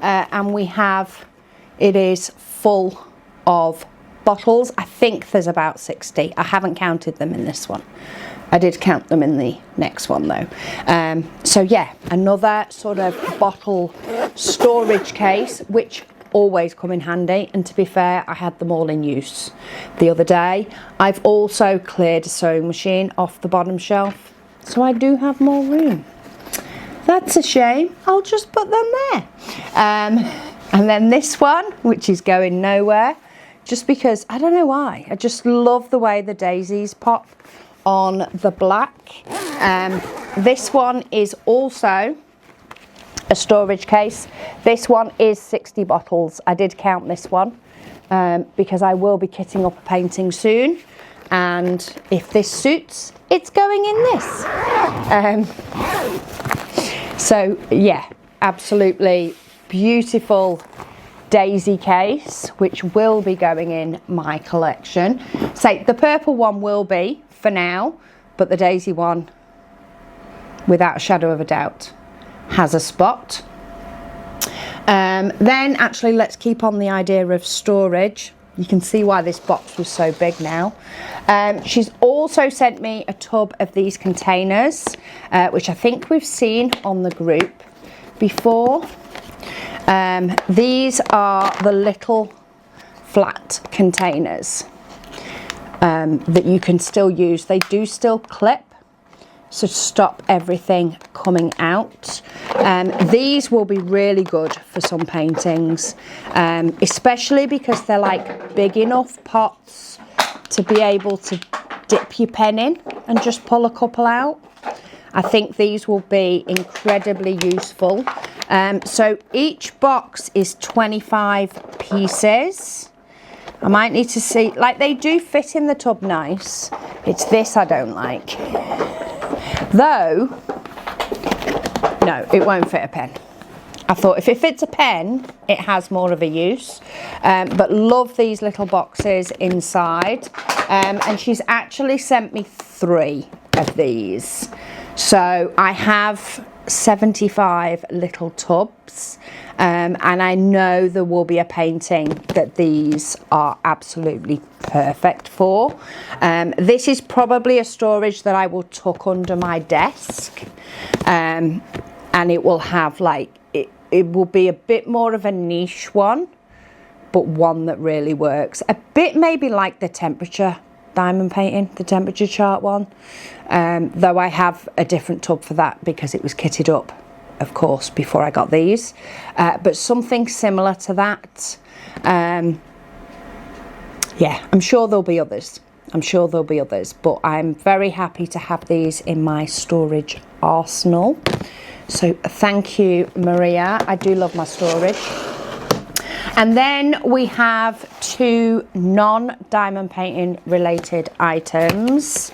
and we have, it is full of bottles. I think there's about 60. I haven't counted them in this one. I did count them in the next one though. So yeah, another sort of bottle storage case, which always come in handy, and to be fair, I had them all in use the other day. I've also cleared a sewing machine off the bottom shelf, so I do have more room. That's a shame. I'll just put them there. And then this one, which is going nowhere, just because, I don't know why, I just love the way the daisies pop on the black. This one is also a storage case. This one is 60 bottles. I did count this one because I will be kitting up a painting soon, and if this suits, it's going in this. So yeah, absolutely beautiful daisy case, which will be going in my collection. So the purple one will be for now, but the daisy one, without a shadow of a doubt, has a spot. Then actually, let's keep on the idea of storage. You can see why this box was so big now. She's also also sent me a tub of these containers, which I think we've seen on the group before. These are the little flat containers that you can still use. They do still clip, so to stop everything coming out. These will be really good for some paintings, especially because they're like big enough pots to be able to dip your pen in and just pull a couple out. I think these will be incredibly useful. So each box is 25 pieces. I might need to see, like, they do fit in the tub nice. It's this I don't like. Though, no, it won't fit a pen. I thought if it fits a pen, it has more of a use. But love these little boxes inside. And she's actually sent me 3 of these. So I have 75 little tubs. And I know there will be a painting that these are absolutely perfect for. This is probably a storage that I will tuck under my desk. And it will have like, it will be a bit more of a niche one, but one that really works. A bit maybe like the temperature diamond painting, the temperature chart one. Though I have a different tub for that because it was kitted up, of course, before I got these. But something similar to that. Yeah, I'm sure there'll be others. I'm sure there'll be others, but I'm very happy to have these in my storage arsenal. So thank you, Maria. I do love my storage. And then we have 2 non-diamond painting related items.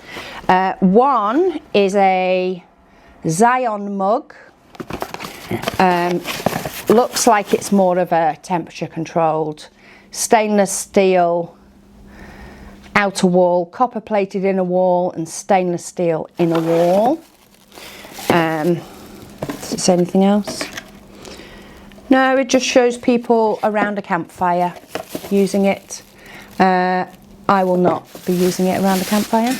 One is a Zion mug. Looks like it's more of a temperature controlled stainless steel outer wall, copper plated inner wall, and stainless steel inner wall. Does it say anything else? No, it just shows people around a campfire using it. I will not be using it around a campfire,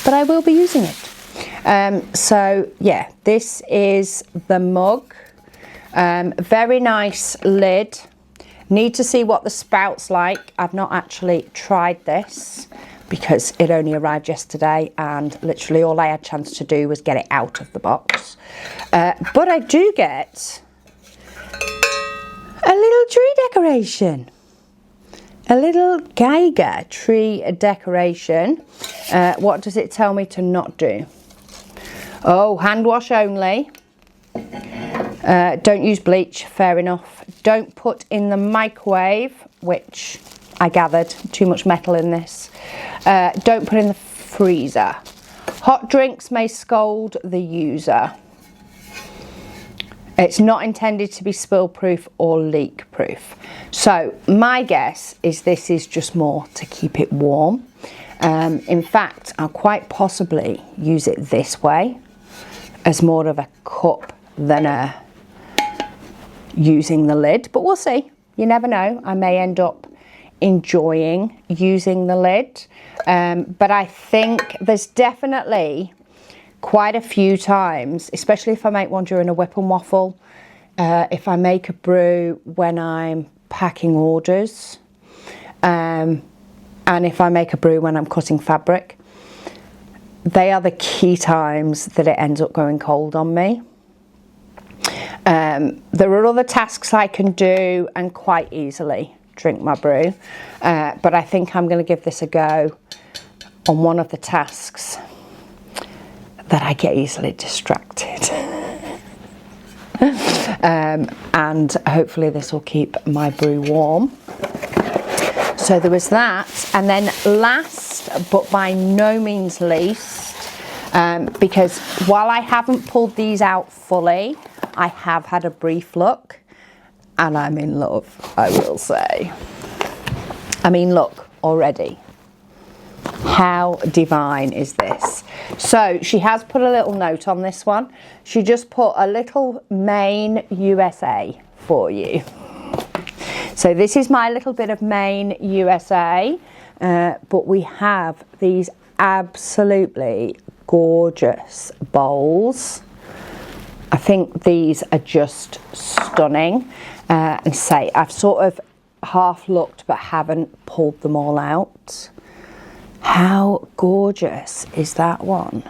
but I will be using it. So yeah, this is the mug. Very nice lid. Need to see what the spout's like. I've not actually tried this because it only arrived yesterday and literally all I had a chance to do was get it out of the box. But I do get a little tree decoration. A little Geiger tree decoration. What does it tell me to not do? Oh, hand wash only. Don't use bleach, fair enough. Don't put in the microwave, which I gathered, too much metal in this. Don't put in the freezer. Hot drinks may scald the user. It's not intended to be spill proof or leak proof. So my guess is this is just more to keep it warm. In fact, I'll quite possibly use it this way as more of a cup than using the lid, but we'll see. You never know. I may end up enjoying using the lid. But I think there's definitely quite a few times, especially if I make one during a whip and waffle, if I make a brew when I'm packing orders, and if I make a brew when I'm cutting fabric, they are the key times that it ends up going cold on me. There are other tasks I can do and quite easily drink my brew, but I think I'm going to give this a go on one of the tasks that I get easily distracted. And hopefully this will keep my brew warm. So there was that, and then last but by no means least, because while I haven't pulled these out fully, I have had a brief look and I'm in love, I will say. I mean, look already. How divine is this? So she has put a little note on this one. She just put a little Maine, USA for you. So this is my little bit of Maine, USA, but we have these absolutely gorgeous bowls. I think these are just stunning. And say, I've sort of half looked but haven't pulled them all out. How gorgeous is that one?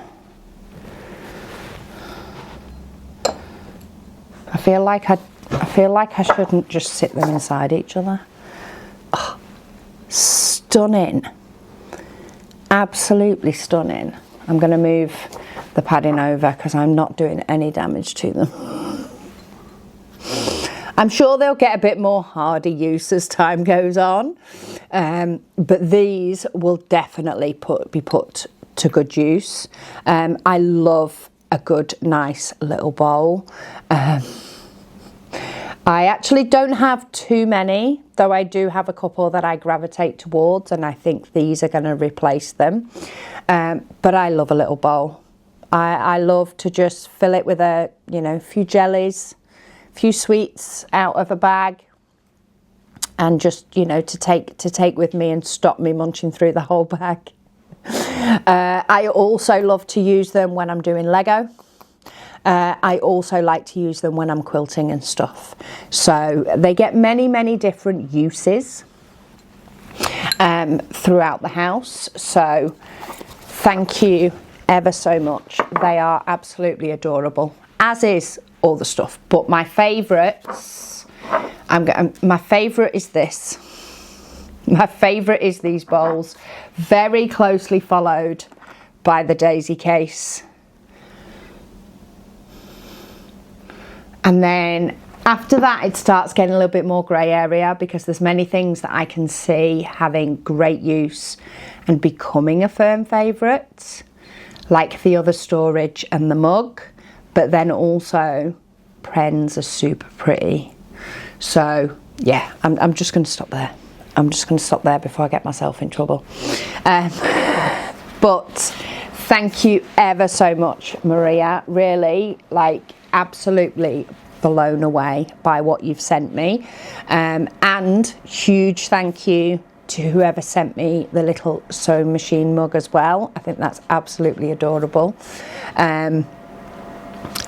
I feel like I shouldn't just sit them inside each other. Oh, stunning. Absolutely stunning. I'm going to move the padding over because I'm not doing any damage to them. I'm sure they'll get a bit more hardy use as time goes on, but these will definitely be put to good use. I love a good, nice little bowl. I actually don't have too many, though I do have a couple that I gravitate towards, and I think these are going to replace them. But I love a little bowl. I love to just fill it with a few jellies, few sweets out of a bag, and just to take with me and stop me munching through the whole bag. I also love to use them when I'm doing Lego. I also like to use them when I'm quilting and stuff. So they get many different uses throughout the house. So thank you ever so much. They are absolutely adorable, as is all the stuff. But my favourites, my favourite is this. My favourite is these bowls, very closely followed by the daisy case. And then after that, it starts getting a little bit more grey area, because there's many things that I can see having great use and becoming a firm favourite, like the other storage and the mug. But then also Prens are super pretty. So yeah, I'm just going to stop there. I'm just going to stop there before I get myself in trouble. But thank you ever so much, Maria. Really, absolutely blown away by what you've sent me. And huge thank you to whoever sent me the little sewing machine mug as well. I think that's absolutely adorable.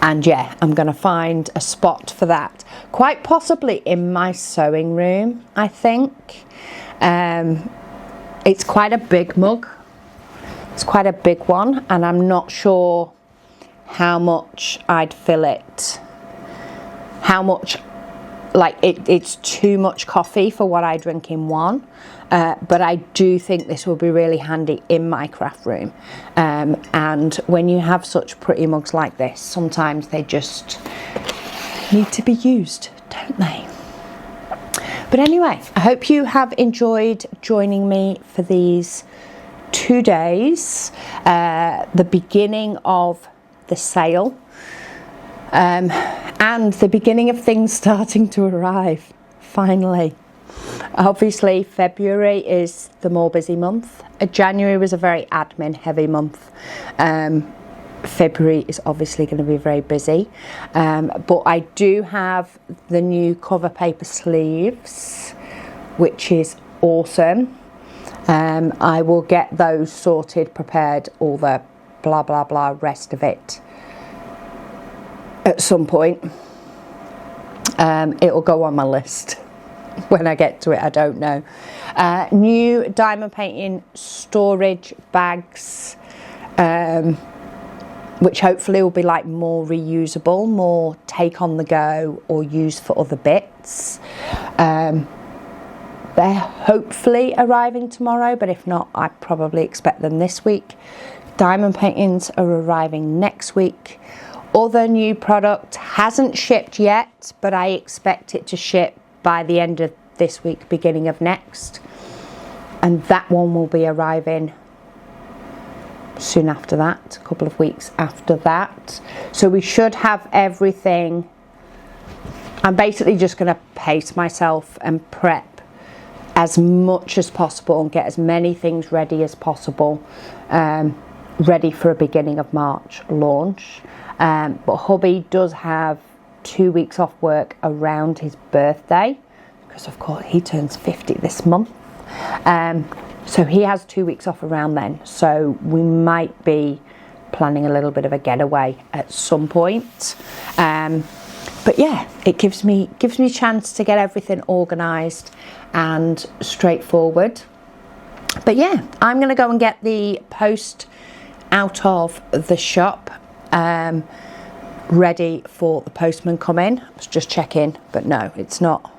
And yeah, I'm going to find a spot for that, quite possibly in my sewing room, I think. It's quite a big mug. It's quite a big one, and I'm not sure how much I'd fill it. How much, it's too much coffee for what I drink in one. But I do think this will be really handy in my craft room. And when you have such pretty mugs like this, sometimes they just need to be used, don't they? But anyway, I hope you have enjoyed joining me for these 2 days, the beginning of the sale, and the beginning of things starting to arrive, finally. Obviously, February is the more busy month. January was a very admin heavy month. February is obviously going to be very busy. But I do have the new cover paper sleeves, which is awesome. I will get those sorted, prepared, all the blah blah blah rest of it at some point. It will go on my list. When I get to it, I don't know. New diamond painting storage bags, which hopefully will be more reusable, more take on the go or used for other bits. They're hopefully arriving tomorrow, but if not, I probably expect them this week. Diamond paintings are arriving next week. Other new product hasn't shipped yet, but I expect it to ship by the end of this week, beginning of next, and that one will be arriving soon after that, a couple of weeks after that. So we should have everything. I'm basically just going to pace myself and prep as much as possible and get as many things ready as possible, ready for a beginning of March launch. But hubby does have 2 weeks off work around his birthday, because of course he turns 50 this month. So he has 2 weeks off around then. So we might be planning a little bit of a getaway at some point. But yeah, it gives me a chance to get everything organised and straightforward. But yeah, I'm going to go and get the post out of the shop, ready for the postman come in. I was just checking, but no, it's not.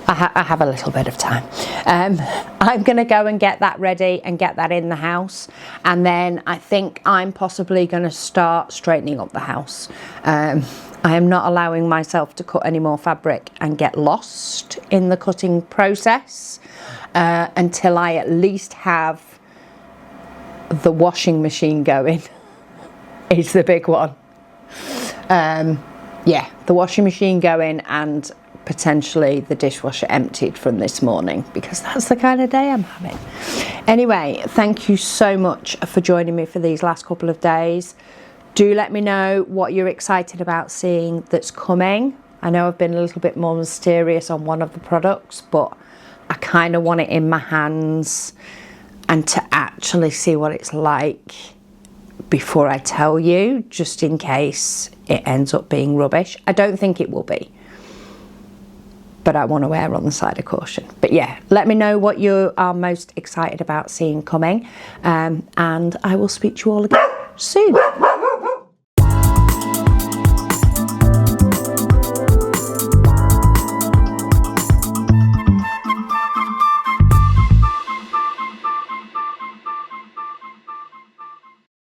I have a little bit of time. I'm going to go and get that ready and get that in the house, and then I think I'm possibly going to start straightening up the house. I am not allowing myself to cut any more fabric and get lost in the cutting process until I at least have the washing machine going. Is the big one. Yeah, the washing machine going and potentially the dishwasher emptied from this morning, because that's the kind of day I'm having. Anyway, thank you so much for joining me for these last couple of days. Do let me know what you're excited about seeing that's coming. I know I've been a little bit more mysterious on one of the products, but I kind of want it in my hands and to actually see what it's like before I tell you, just in case it ends up being rubbish. I don't think it will be, but I want to err on the side of caution. But yeah, let me know what you are most excited about seeing coming, and I will speak to you all again soon.